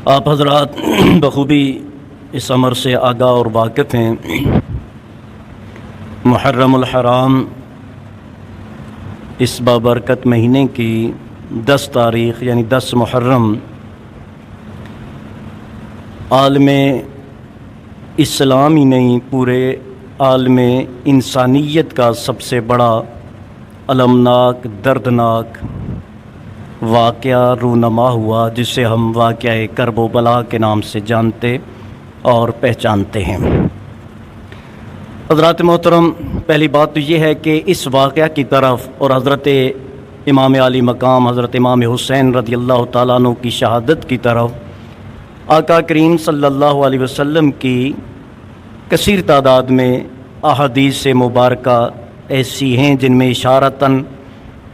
آپ حضرات بخوبی اس امر سے آگاہ اور واقف ہیں۔ محرم الحرام اس بابرکت مہینے کی 10 تاریخ یعنی 10 محرم عالم اسلام ہی نہیں، پورے عالم انسانیت کا سب سے بڑا المناک دردناک واقعہ رونما ہوا، جسے ہم واقعہ کرب و بلا کے نام سے جانتے اور پہچانتے ہیں۔ حضرات محترم، پہلی بات تو یہ ہے کہ اس واقعہ کی طرف اور حضرت امام علی مقام حضرت امام حسین رضی اللہ تعالیٰ عنہ کی شہادت کی طرف آقا کریم صلی اللہ علیہ وسلم کی کثیر تعداد میں احادیث مبارکہ ایسی ہیں جن میں اشارتاً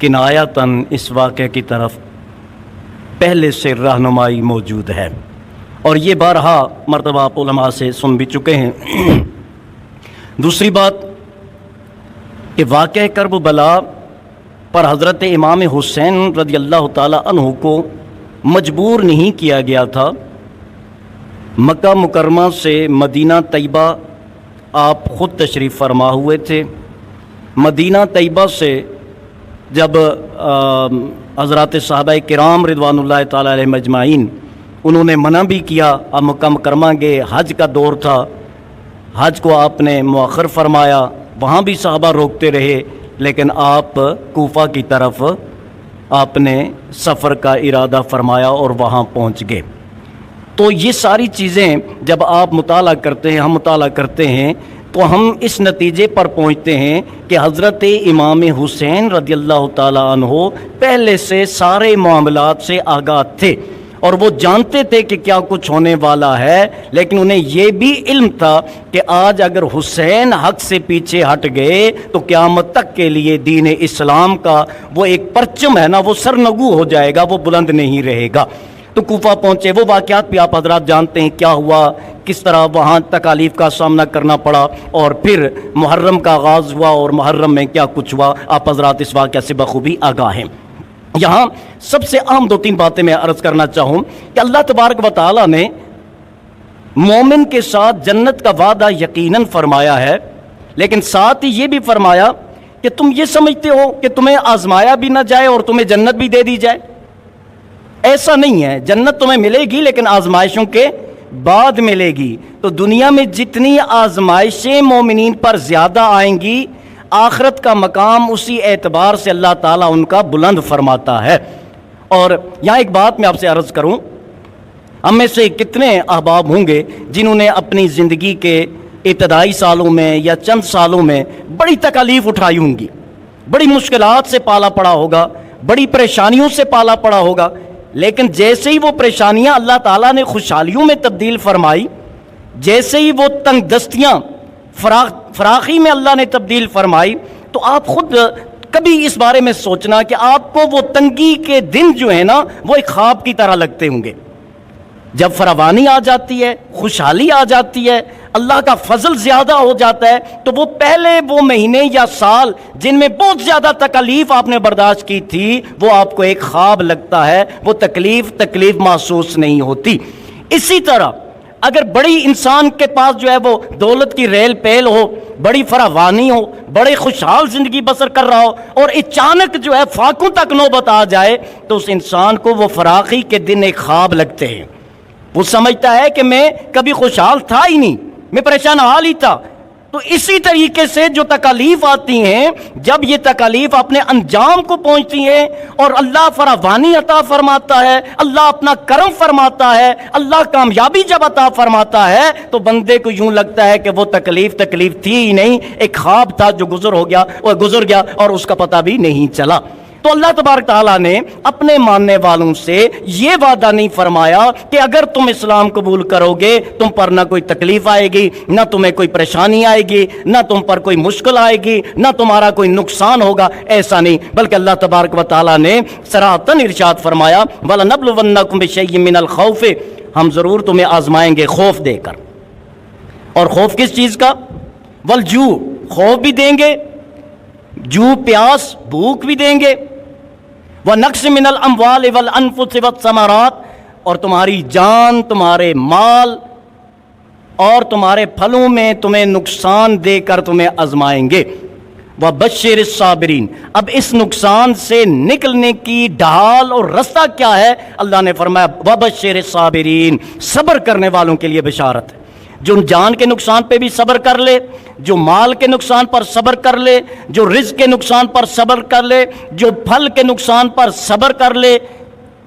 کنایتاً اس واقعے کی طرف پہلے سے رہنمائی موجود ہے، اور یہ بارہا مرتبہ آپ علماء سے سن بھی چکے ہیں۔ دوسری بات کہ واقعہ کرب بلا پر حضرت امام حسین رضی اللہ تعالیٰ عنہ کو مجبور نہیں کیا گیا تھا۔ مکہ مکرمہ سے مدینہ طیبہ آپ خود تشریف فرما ہوئے تھے۔ مدینہ طیبہ سے جب حضرات صحابہ کرام رضوان اللہ تعالیٰ علیہ مجمعین انہوں نے منع بھی کیا، اب مکہ مکرمہ گئے، حج کا دور تھا، حج کو آپ نے مؤخر فرمایا، وہاں بھی صحابہ روکتے رہے، لیکن آپ کوفہ کی طرف آپ نے سفر کا ارادہ فرمایا اور وہاں پہنچ گئے۔ تو یہ ساری چیزیں جب آپ مطالعہ کرتے ہیں، ہم مطالعہ کرتے ہیں، تو ہم اس نتیجے پر پہنچتے ہیں کہ حضرت امام حسین رضی اللہ تعالیٰ عنہ پہلے سے سارے معاملات سے آگاہ تھے، اور وہ جانتے تھے کہ کیا کچھ ہونے والا ہے، لیکن انہیں یہ بھی علم تھا کہ آج اگر حسین حق سے پیچھے ہٹ گئے تو قیامت تک کے لیے دین اسلام کا وہ ایک پرچم ہے نا، وہ سرنگو ہو جائے گا، وہ بلند نہیں رہے گا۔ تو کوفہ پہنچے، وہ واقعات بھی آپ حضرات جانتے ہیں کیا ہوا، کس طرح وہاں تکالیف کا سامنا کرنا پڑا، اور پھر محرم کا آغاز ہوا اور محرم میں کیا کچھ ہوا، آپ حضرات اس واقعہ سے بخوبی آگاہ ہیں۔ یہاں سب سے اہم 2-3 باتیں میں عرض کرنا چاہوں کہ اللہ تبارک و تعالیٰ نے مومن کے ساتھ جنت کا وعدہ یقیناً فرمایا ہے، لیکن ساتھ ہی یہ بھی فرمایا کہ تم یہ سمجھتے ہو کہ تمہیں آزمایا بھی نہ جائے اور تمہیں جنت بھی دے دی جائے۔ ایسا نہیں ہے، جنت تمہیں ملے گی لیکن آزمائشوں کے بعد ملے گی۔ تو دنیا میں جتنی آزمائشیں مومنین پر زیادہ آئیں گی، آخرت کا مقام اسی اعتبار سے اللہ تعالیٰ ان کا بلند فرماتا ہے۔ اور یہاں ایک بات میں آپ سے عرض کروں، ہم میں سے کتنے احباب ہوں گے جنہوں نے اپنی زندگی کے ابتدائی سالوں میں یا چند سالوں میں بڑی تکالیف اٹھائی ہوں گی، بڑی مشکلات سے پالا پڑا ہوگا، بڑی پریشانیوں سے پالا پڑا ہوگا، لیکن جیسے ہی وہ پریشانیاں اللہ تعالیٰ نے خوشحالیوں میں تبدیل فرمائی، جیسے ہی وہ تنگ دستیاں فراخی میں اللہ نے تبدیل فرمائی، تو آپ خود کبھی اس بارے میں سوچنا کہ آپ کو وہ تنگی کے دن جو ہے نا وہ ایک خواب کی طرح لگتے ہوں گے۔ جب فراوانی آ جاتی ہے، خوشحالی آ جاتی ہے، اللہ کا فضل زیادہ ہو جاتا ہے، تو وہ پہلے وہ مہینے یا سال جن میں بہت زیادہ تکلیف آپ نے برداشت کی تھی، وہ آپ کو ایک خواب لگتا ہے، وہ تکلیف محسوس نہیں ہوتی۔ اسی طرح اگر بڑی انسان کے پاس جو ہے وہ دولت کی ریل پیل ہو، بڑی فراوانی ہو، بڑی خوشحال زندگی بسر کر رہا ہو، اور اچانک جو ہے فاقوں تک نوبت آ جائے، تو اس انسان کو وہ فراخی کے دن ایک خواب لگتے ہیں۔ وہ سمجھتا ہے کہ میں کبھی خوشحال تھا ہی نہیں، میں پریشان حال ہی تھا۔ تو اسی طریقے سے جو تکالیف آتی ہیں، جب یہ تکالیف اپنے انجام کو پہنچتی ہیں اور اللہ فراوانی عطا فرماتا ہے، اللہ اپنا کرم فرماتا ہے، اللہ کامیابی جب عطا فرماتا ہے، تو بندے کو یوں لگتا ہے کہ وہ تکلیف تھی ہی نہیں، ایک خواب تھا جو گزر گیا اور اس کا پتہ بھی نہیں چلا۔ تو اللہ تبارک تعالیٰ نے اپنے ماننے والوں سے یہ وعدہ نہیں فرمایا کہ اگر تم اسلام قبول کرو گے تم پر نہ کوئی تکلیف آئے گی، نہ تمہیں کوئی پریشانی آئے گی، نہ تم پر کوئی مشکل آئے گی، نہ تمہارا کوئی نقصان ہوگا، ایسا نہیں، بلکہ اللہ تبارک و تعالیٰ نے صراحتاً ارشاد فرمایا وَلَنَبْلُوَنَّكُمْ بِشَيْءٍ مِّنَ الْخَوْفِ، ہم ضرور تمہیں آزمائیں گے خوف دے کر۔ اور خوف کس چیز کا؟ وَالْجُوعِ، خوف بھی دیں گے، جو پیاس بھوک بھی دیں گے، وَنَقْصٍ مِّنَ الْأَمْوَالِ وَالْأَنفُسِ وَالثَّمَرَاتِ، اور تمہاری جان، تمہارے مال اور تمہارے پھلوں میں تمہیں نقصان دے کر تمہیں آزمائیں گے۔ وَبَشِّرِ الصَّابِرِينَ۔ اب اس نقصان سے نکلنے کی ڈھال اور رستہ کیا ہے؟ اللہ نے فرمایا وَبَشِّرِ الصَّابِرِينَ، صبر کرنے والوں کے لیے بشارت ہے۔ جو جان کے نقصان پہ بھی صبر کر لے، جو مال کے نقصان پر صبر کر لے، جو رزق کے نقصان پر صبر کر لے، جو پھل کے نقصان پر صبر کر لے،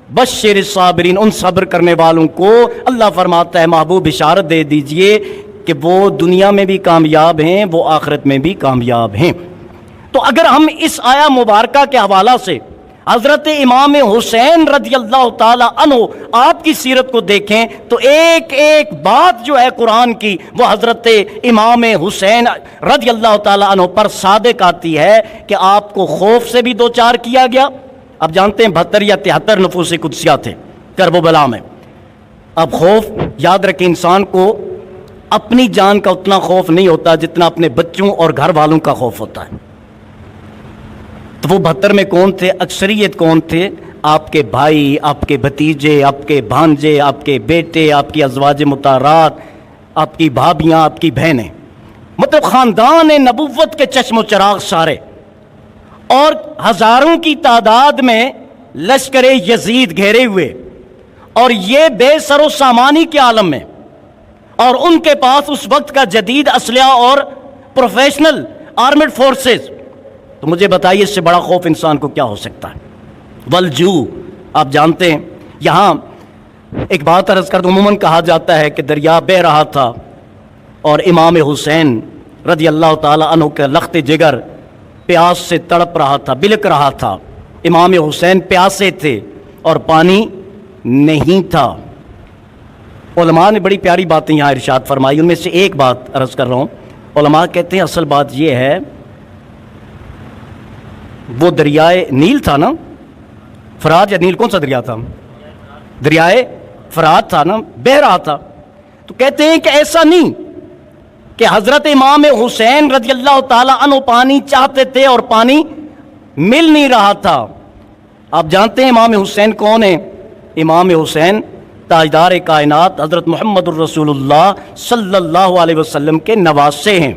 بشر الصابرین، ان صبر کرنے والوں کو اللہ فرماتا ہے محبوب بشارت دے دیجئے کہ وہ دنیا میں بھی کامیاب ہیں، وہ آخرت میں بھی کامیاب ہیں۔ تو اگر ہم اس آیا مبارکہ کے حوالہ سے حضرت امام حسین رضی اللہ تعالی عنہ آپ کی سیرت کو دیکھیں تو ایک ایک بات جو ہے قرآن کی وہ حضرت امام حسین رضی اللہ تعالی عنہ پر صادق آتی ہے کہ آپ کو خوف سے بھی دوچار کیا گیا۔ اب جانتے ہیں 72 یا 73 نفوس قدسیہ تھے کربلا میں۔ اب خوف یاد رکھیں، انسان کو اپنی جان کا اتنا خوف نہیں ہوتا جتنا اپنے بچوں اور گھر والوں کا خوف ہوتا ہے۔ تو وہ 72 میں کون تھے؟ اکثریت کون تھے؟ آپ کے بھائی، آپ کے بھتیجے، آپ کے بھانجے، آپ کے بیٹے، آپ کی ازواج مطہرات، آپ کی بھابیاں، آپ کی بہنیں، مطلب خاندان نبوت کے چشم و چراغ سارے، اور ہزاروں کی تعداد میں لشکر یزید گھیرے ہوئے، اور یہ بے سر و سامانی کے عالم میں، اور ان کے پاس اس وقت کا جدید اسلحہ اور پروفیشنل آرمڈ فورسز۔ تو مجھے بتائیے اس سے بڑا خوف انسان کو کیا ہو سکتا ہے؟ والجو، آپ جانتے ہیں یہاں ایک بات عرض کر دوں، عموماً کہا جاتا ہے کہ دریا بہہ رہا تھا اور امام حسین رضی اللہ تعالی عنہ کا لخت جگر پیاس سے تڑپ رہا تھا، بلک رہا تھا۔ امام حسین پیاسے تھے اور پانی نہیں تھا۔ علماء نے بڑی پیاری باتیں یہاں ارشاد فرمائی، ان میں سے ایک بات عرض کر رہا ہوں۔ علماء کہتے ہیں اصل بات یہ ہے، وہ دریائے نیل تھا نا، فرات یا نیل، کون سا دریا تھا؟ دریائے فرات تھا نا، بہہ رہا تھا۔ تو کہتے ہیں کہ ایسا نہیں کہ حضرت امام حسین رضی اللہ تعالی عنہ پانی چاہتے تھے اور پانی مل نہیں رہا تھا۔ آپ جانتے ہیں امام حسین کون ہیں؟ امام حسین تاجدار کائنات حضرت محمد الرسول اللہ صلی اللہ علیہ وسلم کے نواسے ہیں،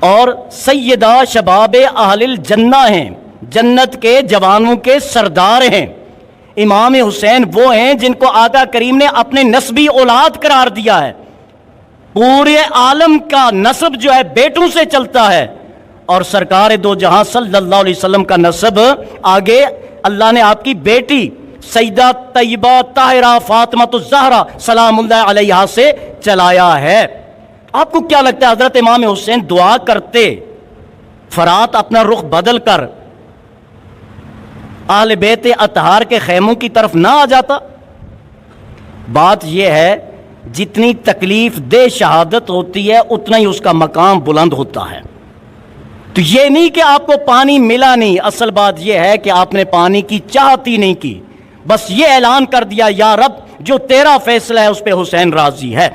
اور سیدہ شباب اہل الجنہ ہیں، جنت کے جوانوں کے سردار ہیں۔ امام حسین وہ ہیں جن کو آقا کریم نے اپنے نسبی اولاد قرار دیا ہے۔ پورے عالم کا نسب جو ہے بیٹوں سے چلتا ہے، اور سرکار دو جہاں صلی اللہ علیہ وسلم کا نسب آگے اللہ نے آپ کی بیٹی سیدہ طیبہ طاہرہ فاطمہ الزہرا سلام اللہ علیہا سے چلایا ہے۔ آپ کو کیا لگتا ہے حضرت امام حسین دعا کرتے فرات اپنا رخ بدل کر اہل بیت اطہار کے خیموں کی طرف نہ آ جاتا؟ بات یہ ہے جتنی تکلیف دہ شہادت ہوتی ہے اتنا ہی اس کا مقام بلند ہوتا ہے۔ تو یہ نہیں کہ آپ کو پانی ملا نہیں، اصل بات یہ ہے کہ آپ نے پانی کی چاہت ہی نہیں کی، بس یہ اعلان کر دیا یا رب جو تیرا فیصلہ ہے اس پہ حسین راضی ہے۔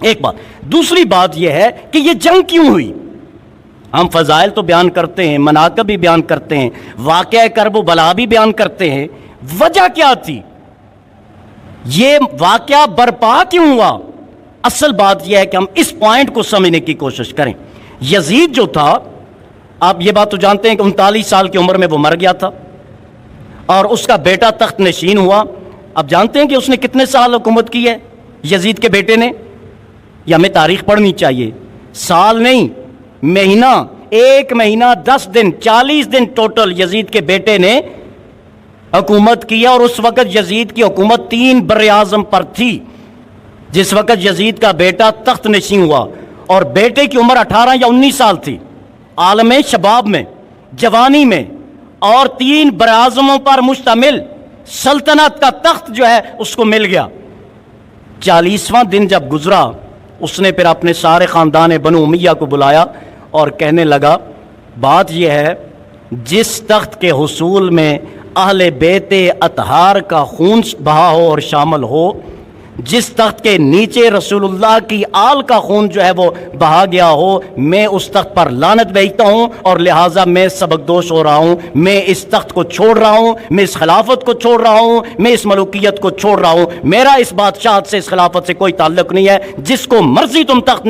ایک بات۔ دوسری بات یہ ہے کہ یہ جنگ کیوں ہوئی؟ ہم فضائل تو بیان کرتے ہیں، مناقب بھی بیان کرتے ہیں، واقعہ کرب و بلا بھی بیان کرتے ہیں، وجہ کیا تھی؟ یہ واقعہ برپا کیوں ہوا؟ اصل بات یہ ہے کہ ہم اس پوائنٹ کو سمجھنے کی کوشش کریں۔ یزید جو تھا، آپ یہ بات تو جانتے ہیں کہ 39 سال کی عمر میں وہ مر گیا تھا، اور اس کا بیٹا تخت نشین ہوا۔ اب جانتے ہیں کہ اس نے کتنے سال حکومت کی ہے یزید کے بیٹے نے؟ یہ ہمیں تاریخ پڑھنی چاہیے، سال نہیں، مہینہ، 1 مہینہ 10 دن، 40 دن ٹوٹل یزید کے بیٹے نے حکومت کی، اور اس وقت یزید کی حکومت 3 براعظم پر تھی جس وقت یزید کا بیٹا تخت نشین ہوا، اور بیٹے کی عمر 18 یا 19 سال تھی، عالم شباب میں، جوانی میں، اور 3 براعظموں پر مشتمل سلطنت کا تخت جو ہے اس کو مل گیا۔ 40واں دن جب گزرا، اس نے پھر اپنے سارے خاندان بنو امیہ کو بلایا اور کہنے لگا بات یہ ہے، جس تخت کے حصول میں اہل بیت اطہار کا خون بہا ہو اور شامل ہو، جس تخت کے نیچے رسول اللہ کی آل کا خون جو ہے وہ بہا گیا ہو، میں اس تخت پر لعنت بھیجتا ہوں، اور لہٰذا میں سبق دوش ہو رہا ہوں، میں اس تخت کو چھوڑ رہا ہوں، میں اس خلافت کو چھوڑ رہا ہوں، میں اس ملوکیت کو چھوڑ رہا ہوں، میرا اس بادشاہت سے، اس خلافت سے کوئی تعلق نہیں ہے، جس کو مرضی تم تخت